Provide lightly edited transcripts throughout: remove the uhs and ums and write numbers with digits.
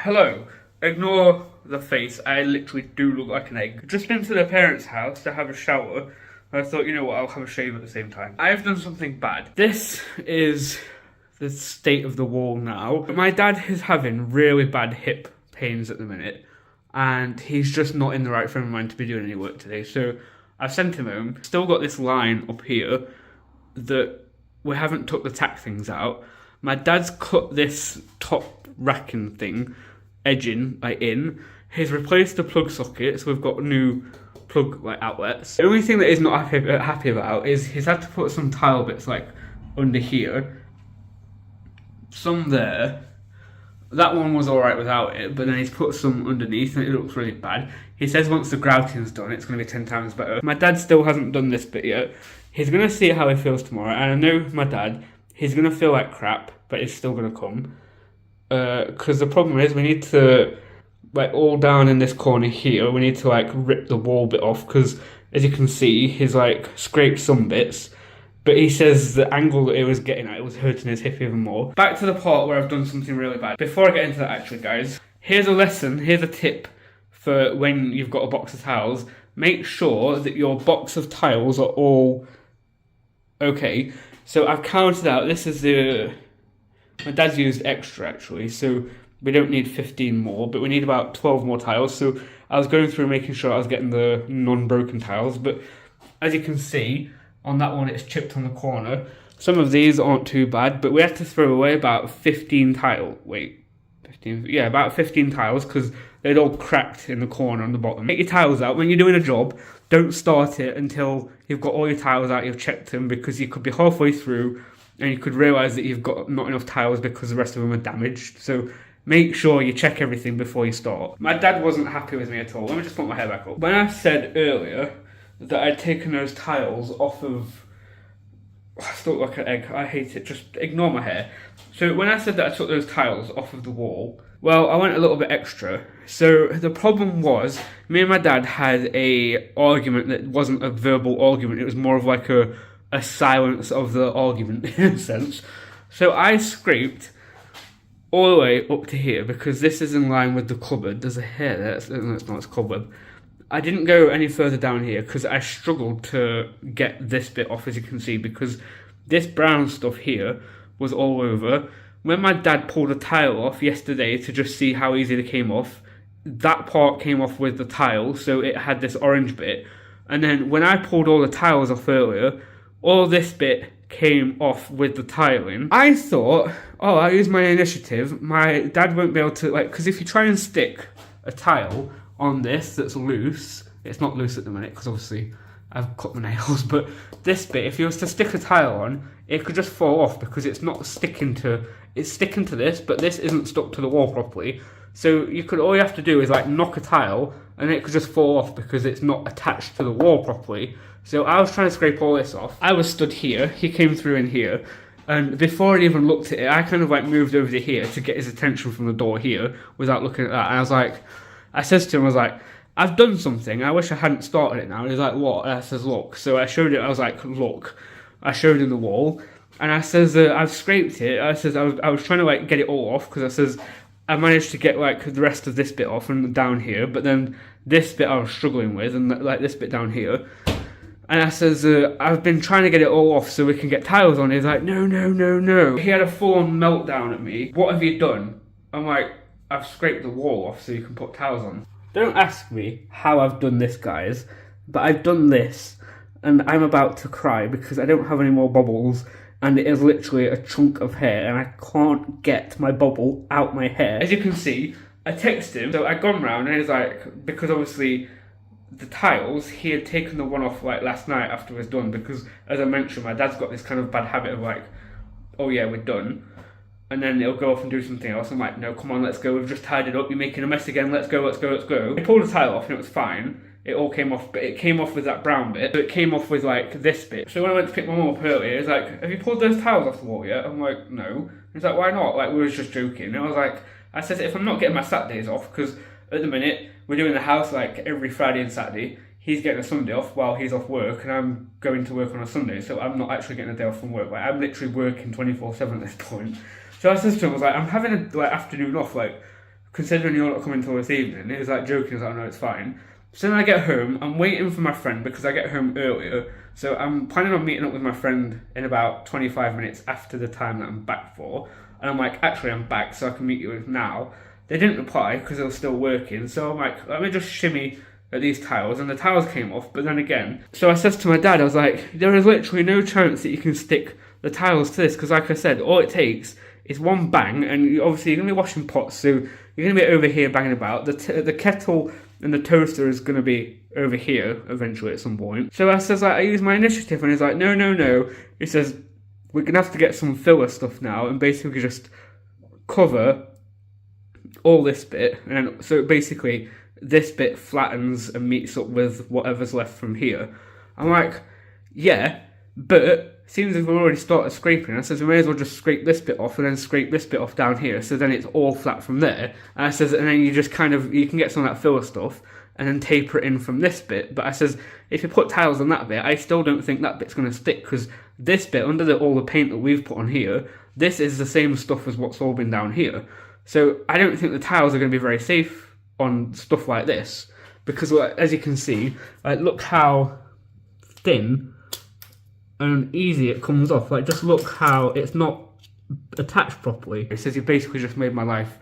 Hello. Ignore the face. I literally do look like an egg. Just been to their parents' house to have a shower. I thought, you know what, I'll have a shave at the same time. I've done something bad. This is the state of the wall now. My dad is having really bad hip pains at the minute, and he's just not in the right frame of mind to be doing any work today. So I've sent him home. Still got this line up here that we haven't took the tack things out. My dad's cut this top racking thing edging in. He's replaced the plug sockets. We've got new plug outlets. The only thing that he's not happy about is he's had to put some tile bits under here, some there. That one was alright without it, but then he's put some underneath and it looks really bad. He says once the grouting's done, it's going to be 10 times better. My dad still hasn't done this bit yet. He's going to see how he feels tomorrow, and I know my dad, he's going to feel like crap, but he's still going to come. Because the problem is we need to, all down in this corner here, we need to rip the wall bit off, because as you can see, he's scraped some bits, but he says the angle that he was getting at, it was hurting his hip even more. Back to the part where I've done something really bad. Before I get into that actually, guys, here's a lesson, here's a tip for when you've got a box of tiles. Make sure that your box of tiles are all okay. So I've counted out, this is my dad's used extra actually, so we don't need 15 more, but we need about 12 more tiles. So I was going through making sure I was getting the non-broken tiles, but as you can see, on that one it's chipped on the corner. Some of these aren't too bad, but we had to throw away about 15 tiles. About 15 tiles, because they'd all cracked in the corner on the bottom. Get your tiles out. When you're doing a job, don't start it until you've got all your tiles out, you've checked them, because you could be halfway through and you could realise that you've got not enough tiles because the rest of them are damaged. So make sure you check everything before you start. My dad wasn't happy with me at all. Let me just put my hair back up. When I said earlier that I'd taken those tiles off of... I still look like an egg. I hate it. Just ignore my hair. So when I said that I took those tiles off of the wall, well, I went a little bit extra. So the problem was, me and my dad had a argument that wasn't a verbal argument. It was more of a silence of the argument in a sense. So I scraped all the way up to here because this is in line with the cupboard. There's a hair there. It's not, it's cobweb. I didn't go any further down here because I struggled to get this bit off, as you can see, because this brown stuff here was all over. When my dad pulled a tile off yesterday to just see how easy it came off, that part came off with the tile, so it had this orange bit. And then when I pulled all the tiles off earlier, all this bit came off with the tiling. I thought, oh, I'll use my initiative. My dad won't be able to, because if you try and stick a tile on this that's loose, it's not loose at the minute because obviously I've cut my nails, but this bit, if you was to stick a tile on, it could just fall off because it's not sticking to, it's sticking to this, but this isn't stuck to the wall properly. So all you have to do is knock a tile and it could just fall off because it's not attached to the wall properly. So I was trying to scrape all this off. I was stood here, he came through in here, and before I even looked at it, I kind of moved over to here to get his attention from the door here without looking at that. And I says to him, I was like, I've done something, I wish I hadn't started it now. And he's like, what? And I says, look. So I showed it, I was like, look. I showed him the wall, and I says, I've scraped it. I says, I was trying to get it all off, because I says, I managed to get the rest of this bit off and down here, but then this bit I was struggling with, and this bit down here. And I says, I've been trying to get it all off so we can get tiles on. He's like, no, no, no, no. He had a full-on meltdown at me. What have you done? I'm like, I've scraped the wall off so you can put tiles on. Don't ask me how I've done this, guys, but I've done this, and I'm about to cry because I don't have any more bubbles, and it is literally a chunk of hair, and I can't get my bubble out my hair. As you can see, I texted him, so I'd gone round, and he's like, because obviously the tiles, he had taken the one off last night after it was done, because as I mentioned, my dad's got this kind of bad habit of oh yeah, we're done, and then it'll go off and do something else. I'm like, no, come on, let's go, we've just tied it up, you're making a mess again, let's go, let's go, let's go. I pulled the tile off and it was fine, it all came off, but it came off with that brown bit, so it came off with this bit. So when I went to pick my mum up earlier, he's like, have you pulled those tiles off the wall yet? I'm like, no. He's like, why not? We were just joking. And I was like, I said, if I'm not getting my Saturdays off, because at the minute, we're doing the house every Friday and Saturday, he's getting a Sunday off while he's off work, and I'm going to work on a Sunday, so I'm not actually getting a day off from work. I'm literally working 24/7 at this point. So I said to him, I was like, I'm having a afternoon off, considering you're not coming till this evening. He was like joking, he was like, no, it's fine. So then I get home, I'm waiting for my friend because I get home earlier. So I'm planning on meeting up with my friend in about 25 minutes after the time that I'm back for. And I'm like, actually I'm back so I can meet you now. They didn't reply because they were still working. So I'm like, let me just shimmy at these tiles. And the tiles came off, but then again. So I says to my dad, I was like, there is literally no chance that you can stick the tiles to this. Because like I said, all it takes is one bang. And obviously you're going to be washing pots. So you're going to be over here banging about. The kettle and the toaster is going to be over here eventually at some point. So I says, like, I use my initiative, and he's like, no. He says, we're going to have to get some filler stuff now, and basically just cover all this bit. And then, so basically, this bit flattens and meets up with whatever's left from here. I'm like, yeah, but seems as we've already started scraping. I says, we may as well just scrape this bit off and then scrape this bit off down here, so then it's all flat from there. And I says, and then you just kind of, you can get some of that filler stuff and then taper it in from this bit. But I says, if you put tiles on that bit, I still don't think that bit's going to stick, because this bit, under all the paint that we've put on here, this is the same stuff as what's all been down here. So I don't think the tiles are going to be very safe on stuff like this, because as you can see, like, look how thin and easy it comes off. Like, just look how it's not attached properly. It says you basically just made my life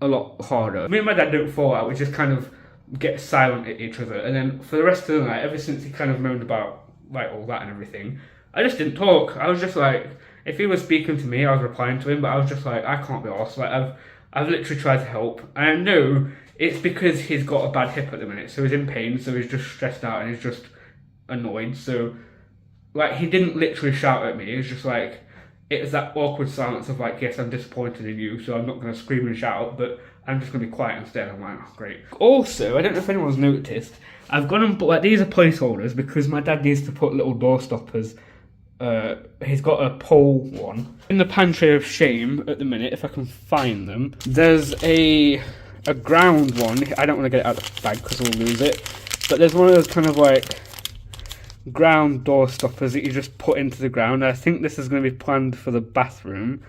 a lot harder. Me and my dad don't fall out, we just kind of get silent at each other, and then for the rest of the night, ever since he kind of moaned about like all that and everything, I just didn't talk. I was just like, if he was speaking to me, I was replying to him, but I was just like, I can't be arsed. Like, I've literally tried to help, and I know it's because he's got a bad hip at the minute, so he's in pain, so he's just stressed out and he's just annoyed. So like, he didn't literally shout at me, it was just like, it was that awkward silence of like, yes, I'm disappointed in you, so I'm not going to scream and shout, but I'm just going to be quiet instead. I'm like, oh, great. Also, I don't know if anyone's noticed, I've gone and put, like, these are placeholders because my dad needs to put little door stoppers. He's got a pole one. In the pantry of shame at the minute, if I can find them, there's a ground one. I don't want to get it out of the bag because we'll lose it. But there's one of those kind of like ground door stoppers that you just put into the ground. I think this is going to be planned for the bathroom,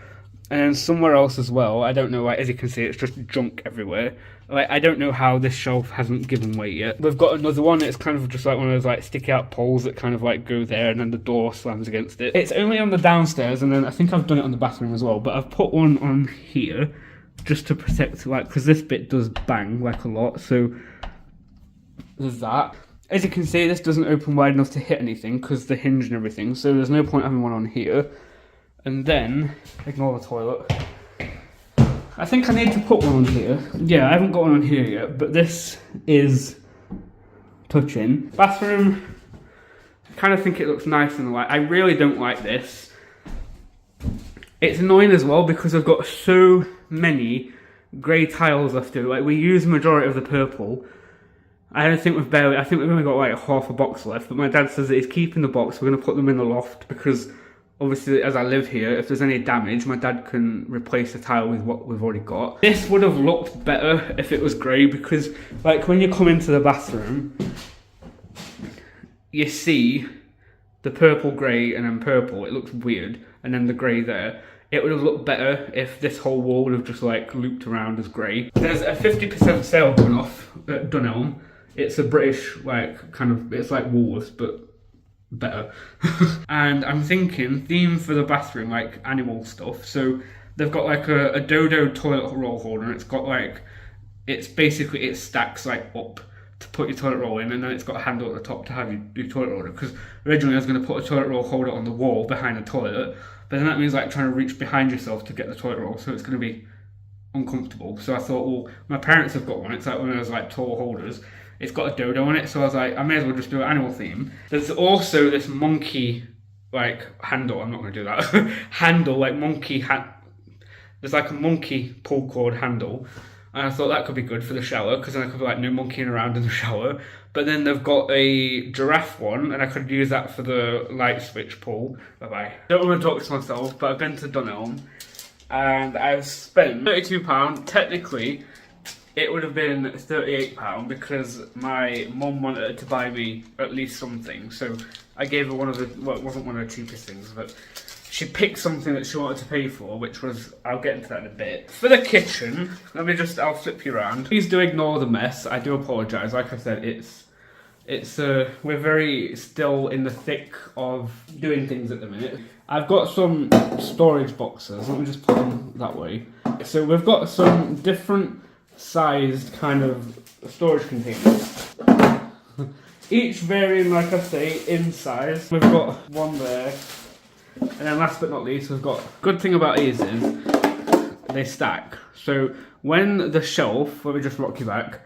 and then somewhere else as well. I don't know, like, as you can see, it's just junk everywhere. Like, I don't know how this shelf hasn't given weight yet. We've got another one, it's kind of just like one of those like sticky out poles that kind of like go there, and then the door slams against it. It's only on the downstairs, and then I think I've done it on the bathroom as well, but I've put one on here just to protect, like, because this bit does bang like a lot, so there's that. As you can see, this doesn't open wide enough to hit anything because the hinge and everything, so there's no point having one on here. And then, ignore the toilet. I think I need to put one on here. Yeah, I haven't got one on here yet, but this is touching. Bathroom, I kind of think it looks nice in the light. I really don't like this. It's annoying as well because I've got so many grey tiles left over. Like, we use the majority of the purple. I think we've only got like half a box left, but my dad says that he's keeping the box. We're going to put them in the loft because obviously, as I live here, if there's any damage, my dad can replace the tile with what we've already got. This would have looked better if it was grey because, like, when you come into the bathroom, you see the purple, grey, and then purple. It looks weird, and then the grey there. It would have looked better if this whole wall would have just, like, looped around as grey. There's a 50% sale going off at Dunelm. It's a British, like, kind of, it's like Woolworths, but better. And I'm thinking theme for the bathroom, like animal stuff. So they've got like a dodo toilet roll holder, and it's got like, it's basically, it stacks like up to put your toilet roll in, and then it's got a handle at the top to have your toilet roller. Because originally I was going to put a toilet roll holder on the wall behind the toilet, but then that means like trying to reach behind yourself to get the toilet roll, so it's going to be uncomfortable. So I thought, well, my parents have got one. It's like one of those like tall holders. It's got a dodo on it, so I was like, I may as well just do an animal theme. There's also this monkey, like, handle. I'm not going to do that. Handle, like, there's like a monkey pull cord handle. And I thought that could be good for the shower, because then I could be like, no monkeying around in the shower. But then they've got a giraffe one, and I could use that for the light switch pull. Bye-bye. Don't want to talk to myself, but I've been to Dunelm, and I've spent £32. Technically, it would have been £38 because my mum wanted to buy me at least something. So I gave her one of the, well, it wasn't one of the cheapest things, but she picked something that she wanted to pay for, which was, I'll get into that in a bit. For the kitchen, I'll flip you around. Please do ignore the mess. I do apologise. Like I said, we're very still in the thick of doing things at the minute. I've got some storage boxes. Let me just put them that way. So we've got some different sized kind of storage containers. Each varying, like I say, in size. We've got one there. And then last but not least, we've got, good thing about these is they stack. So when the shelf, let me just rock you back.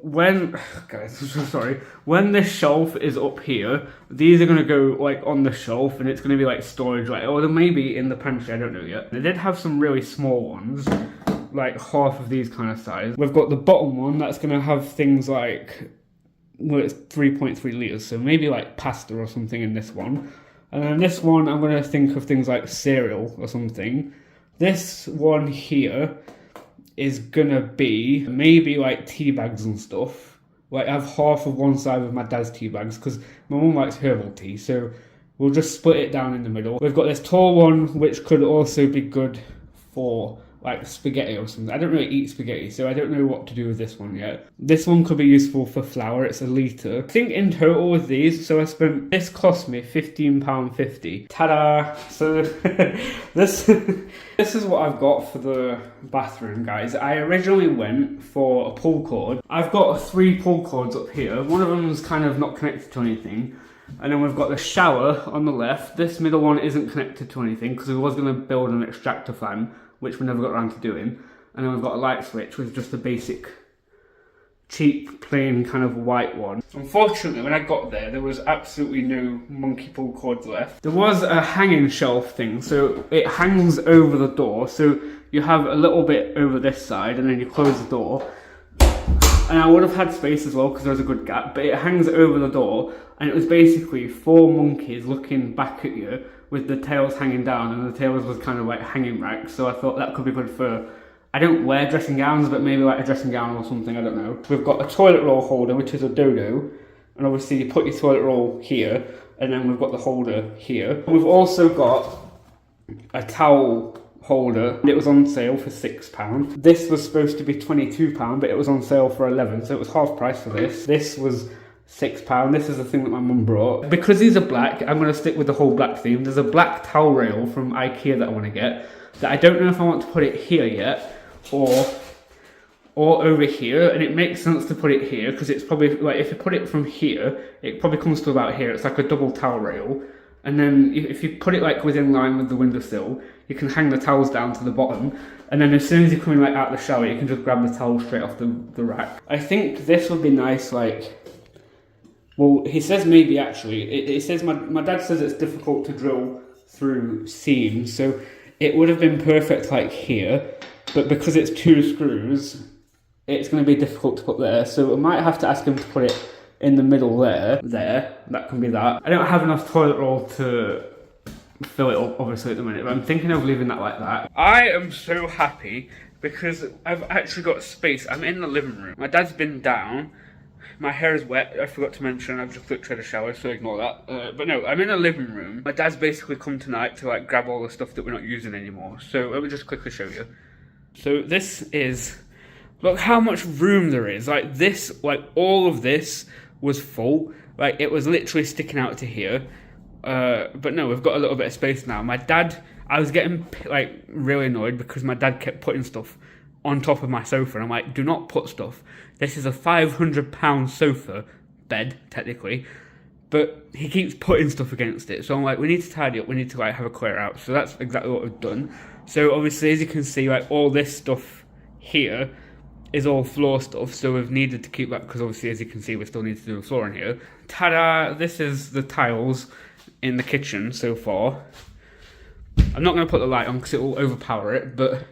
Guys, I'm so sorry. When this shelf is up here, these are going to go like on the shelf and it's going to be like storage, like, or maybe in the pantry, I don't know yet. They did have some really small ones, like half of these kind of size. We've got the bottom one that's going to have things like, well, it's 3.3 litres, so maybe like pasta or something in this one. And then this one, I'm going to think of things like cereal or something. This one here is going to be maybe like tea bags and stuff. Like I have half of one side of my dad's tea bags because my mum likes herbal tea, so we'll just split it down in the middle. We've got this tall one which could also be good for like spaghetti or something. I don't really eat spaghetti, so I don't know what to do with this one yet. This one could be useful for flour. It's a litre. I think in total with these, so this cost me £15.50. Ta-da! So this is what I've got for the bathroom, guys. I originally went for a pull cord. I've got 3 pull cords up here. One of them's kind of not connected to anything. And then we've got the shower on the left. This middle one isn't connected to anything because we was going to build an extractor fan, which we never got around to doing. And then we've got a light switch with just a basic, cheap, plain kind of white one. Unfortunately, when I got there was absolutely no monkey pull cords left. There was a hanging shelf thing, so it hangs over the door. So you have a little bit over this side and then you close the door. And I would have had space as well because there was a good gap, but it hangs over the door. And it was basically 4 monkeys looking back at you with the tails hanging down, and the tails was kind of like hanging racks. So I thought that could be good for, I don't wear dressing gowns, but maybe like a dressing gown or something, I don't know. We've got a toilet roll holder, which is a dodo. And obviously you put your toilet roll here, and then we've got the holder here. We've also got a towel holder. It was on sale for £6. This was supposed to be £22, but it was on sale for £11, so it was half price for this. This was £6. This is the thing that my mum brought. Because these are black, I'm going to stick with the whole black theme. There's a black towel rail from IKEA that I want to get, that I don't know if I want to put it here yet, or over here, and it makes sense to put it here, because it's probably, like, if you put it from here, it probably comes to about here. It's like a double towel rail. And then if you put it like within line with the windowsill, you can hang the towels down to the bottom. And then as soon as you're coming like out the shower, you can just grab the towel straight off the rack. I think this would be nice, like, well, he says maybe actually. It says, my dad says it's difficult to drill through seams. So it would have been perfect like here. But because it's 2 screws, it's going to be difficult to put there. So I might have to ask him to put it in the middle there, that can be that. I don't have enough toilet roll to fill it up, obviously, at the minute, but I'm thinking of leaving that like that. I am so happy because I've actually got space. I'm in the living room. My dad's been down. My hair is wet, I forgot to mention. I've just literally had a shower, so ignore that. But no, I'm in the living room. My dad's basically come tonight to like grab all the stuff that we're not using anymore. So let me just quickly show you. So this is, look how much room there is. Like this, like all of this was full. Like it was literally sticking out to here. But no, we've got a little bit of space now. My dad, I was getting like really annoyed because my dad kept putting stuff on top of my sofa, and I'm like, do not put stuff. This is a £500 sofa bed, technically, but he keeps putting stuff against it. So I'm like, we need to tidy up, we need to like have a clear out. So that's exactly what we've done. So obviously, as you can see, like all this stuff here is all floor stuff, so we've needed to keep that because obviously, as you can see, we still need to do the floor in here. Ta-da! This is the tiles in the kitchen so far. I'm not going to put the light on because it will overpower it, but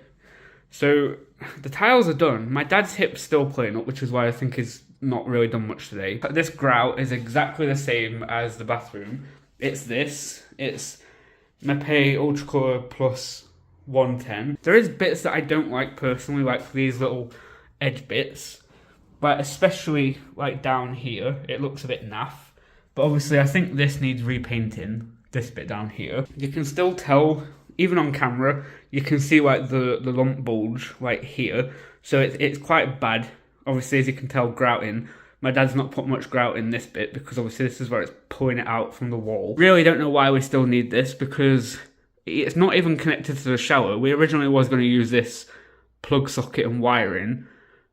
so the tiles are done. My dad's hip's still playing up, which is why I think he's not really done much today. But this grout is exactly the same as the bathroom. It's Mepay Ultra Color Plus 110. There is bits that I don't like personally, like these little edge bits, but especially like down here, it looks a bit naff. But obviously I think this needs repainting this bit down here. You can still tell, even on camera, you can see like the lump bulge right here. So it's quite bad. Obviously, as you can tell, grouting. My dad's not put much grout in this bit because obviously this is where it's pulling it out from the wall. Really don't know why we still need this because it's not even connected to the shower. We originally was going to use this plug socket and wiring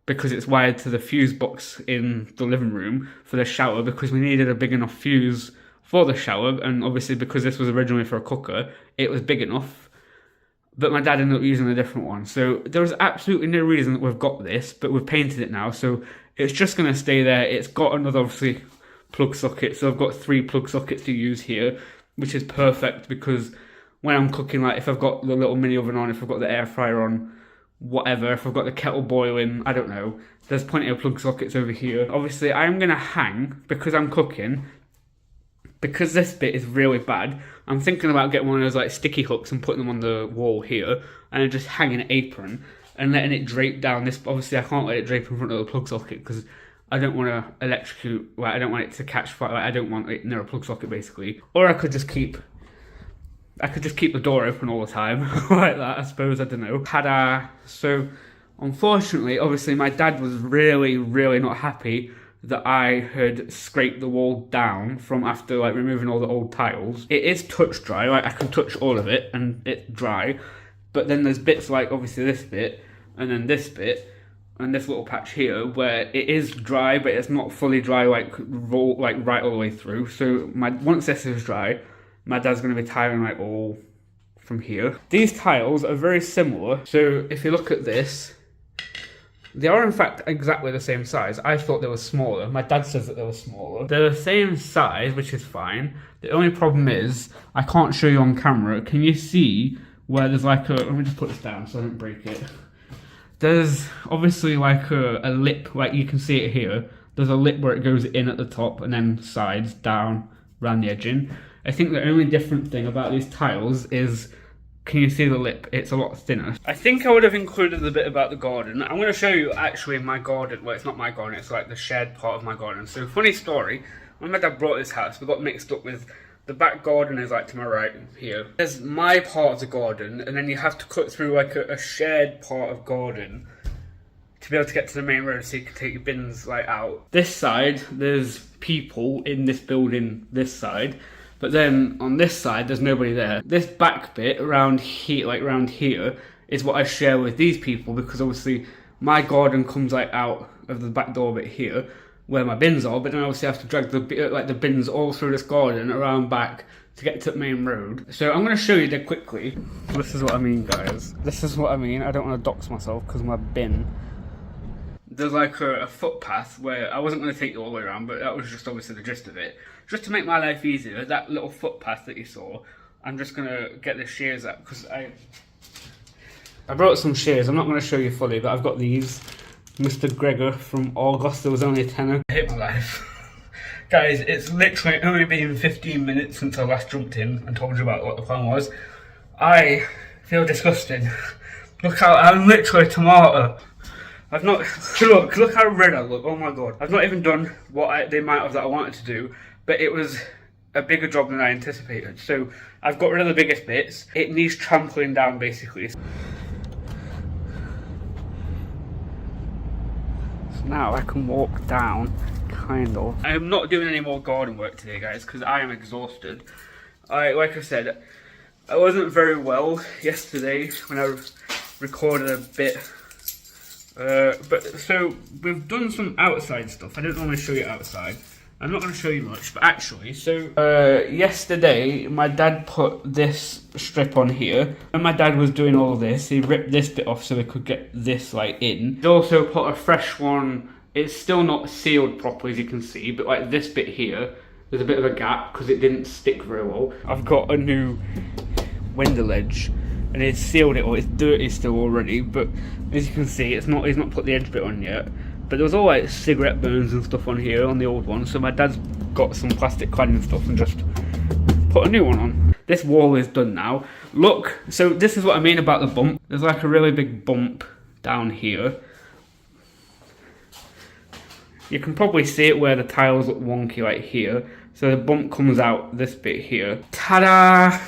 because it's wired to the fuse box in the living room for the shower because we needed a big enough fuse for the shower, and obviously because this was originally for a cooker, it was big enough. But my dad ended up using a different one. So there was absolutely no reason that we've got this, but we've painted it now, so it's just going to stay there. It's got another, obviously, plug socket, so I've got 3 plug sockets to use here, which is perfect because when I'm cooking, like if I've got the little mini oven on, if I've got the air fryer on, whatever, if I've got the kettle boiling, I don't know, there's plenty of plug sockets over here. Obviously, I'm going to hang, because I'm cooking, because this bit is really bad, I'm thinking about getting one of those like sticky hooks and putting them on the wall here, and then just hanging an apron and letting it drape down this. Obviously, I can't let it drape in front of the plug socket because I don't want to electrocute, like I don't want it to catch fire, like I don't want it near a plug socket basically. Or I could just keep the door open all the time, like that, I suppose, I don't know. So, unfortunately, obviously my dad was really, really not happy that I had scraped the wall down from after like removing all the old tiles. It is touch dry, like I can touch all of it and it's dry, but then there's bits like obviously this bit, and then this bit, and this little patch here where it is dry, but it's not fully dry like right all the way through. So once this is dry, my dad's going to be tiling like all from here. These tiles are very similar. So if you look at this, they are in fact exactly the same size. I thought they were smaller. My dad says that they were smaller. They're the same size, which is fine. The only problem is, I can't show you on camera. Can you see where there's like a, let me just put this down so I don't break it. There's obviously like a lip, like you can see it here. There's a lip where it goes in at the top and then sides down around the edging. I think the only different thing about these tiles is, can you see the lip? It's a lot thinner. I think I would have included the bit about the garden. I'm going to show you actually my garden. Well, it's not my garden, it's like the shared part of my garden. So, funny story, when my dad brought this house, we got mixed up with the back garden is like to my right here. There's my part of the garden, and then you have to cut through like a shared part of garden to be able to get to the main road so you can take your bins like out. This side, there's people in this building this side. But then on this side, there's nobody there. This back bit around here, like around here, is what I share with these people because obviously my garden comes like out of the back door bit here, where my bins are. But then obviously I have to drag the bins all through this garden around back to get to the main road. So I'm going to show you that quickly. This is what I mean, guys. This is what I mean. I don't want to dox myself because my bin. There's like a footpath where I wasn't going to take you all the way around, but that was just obviously the gist of it. Just to make my life easier, that little footpath that you saw, I'm just going to get the shears out because I brought some shears. I'm not going to show you fully, but I've got these. Mr. Gregor from August, there was only a tenner. I hate my life. Guys, it's literally only been 15 minutes since I last jumped in and told you about what the plan was. I feel disgusting. Look how I'm literally a tomato. I've not, look how red I look, oh my god. I've not even done the amount of that I wanted to do, but it was a bigger job than I anticipated. So I've got rid of the biggest bits. It needs trampling down basically. So now I can walk down, kind of. I'm not doing any more garden work today, guys, because I am exhausted. Like I said, I wasn't very well yesterday when I recorded a bit. But so we've done some outside stuff. I don't normally show you outside. I'm not going to show you much, but actually, so yesterday my dad put this strip on here. When my dad was doing all of this, he ripped this bit off so we could get this like in. He also put a fresh one. It's still not sealed properly, as you can see, but like this bit here, there's a bit of a gap because it didn't stick very well. I've got a new window ledge. And he's sealed it, or it's dirty still already, but as you can see, he's not put the edge bit on yet. But there was all like cigarette burns and stuff on here, on the old one, so my dad's got some plastic cladding stuff and just put a new one on. This wall is done now. Look, so this is what I mean about the bump. There's like a really big bump down here. You can probably see it where the tiles look wonky like here. So the bump comes out this bit here. Ta-da!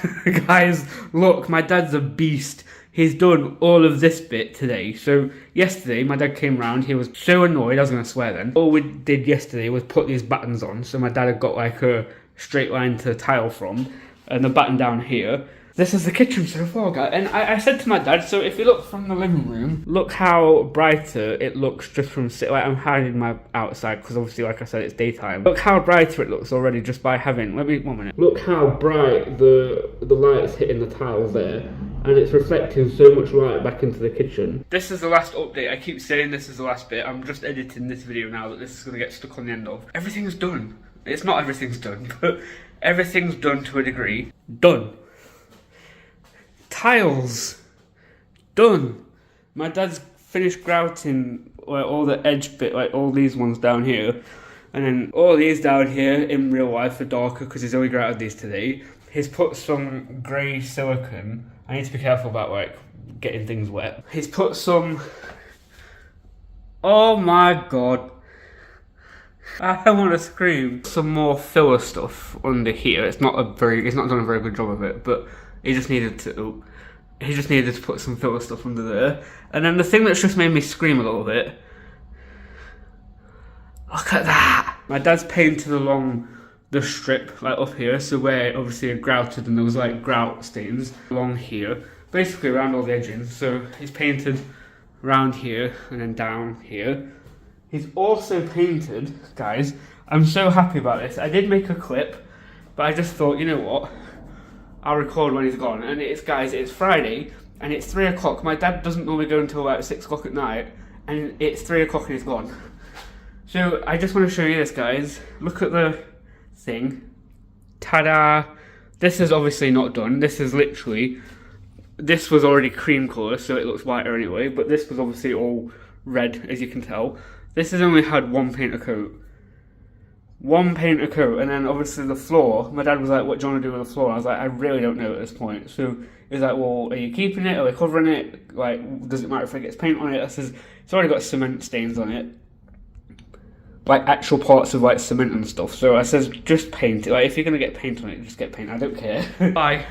Guys, look, my dad's a beast. He's done all of this bit today. So yesterday, my dad came round. He was so annoyed, I was going to swear then. All we did yesterday was put these battens on. So my dad had got like a straight line to tile from. And the batten down here. This is the kitchen so far, guys. And I said to my dad, so if you look from the living room, look how brighter it looks just from like I'm hiding my outside because obviously, like I said, it's daytime. Look how brighter it looks already just by having. Let me 1 minute. Look how bright the light's hitting the tiles there, and it's reflecting so much light back into the kitchen. This is the last update. I keep saying this is the last bit. I'm just editing this video now that this is gonna get stuck on the end of. Everything's done. It's not everything's done, but everything's done to a degree. Done. Tiles done. My dad's finished grouting like all the edge bit, like all these ones down here, and then all these down here in real life are darker because he's only grouted these today. He's put some grey silicone. I need to be careful about like getting things wet. He's put some. Oh my god. I want to scream. Some more filler stuff under here. It's not done a very good job of it, but he just needed to put some filler stuff under there. And then the thing that's just made me scream a little bit. Look at that! My dad's painted along the strip, like up here, so where obviously it grouted and there was like grout stains along here. Basically around all the edges. So he's painted around here and then down here. He's also painted, guys, I'm so happy about this. I did make a clip, but I just thought, you know what? I'll record when he's gone. And it's Friday, and it's 3 o'clock. My dad doesn't normally go until about 6 o'clock at night, and it's 3 o'clock and he's gone. So I just want to show you this, guys. Look at the thing. Ta-da! This is obviously not done. This was already cream colour, so it looks whiter anyway, but this was obviously all red, as you can tell. This has only had one painter coat. One painter coat, and then obviously the floor, my dad was like, what do you want to do with the floor? I was like, I really don't know at this point. So he was like, well, are you keeping it? Are we covering it? Like, does it matter if it gets paint on it? I says, it's already got cement stains on it. Like, actual parts of, like, cement and stuff. So I says, just paint it. Like, if you're going to get paint on it, just get paint. I don't care. Bye.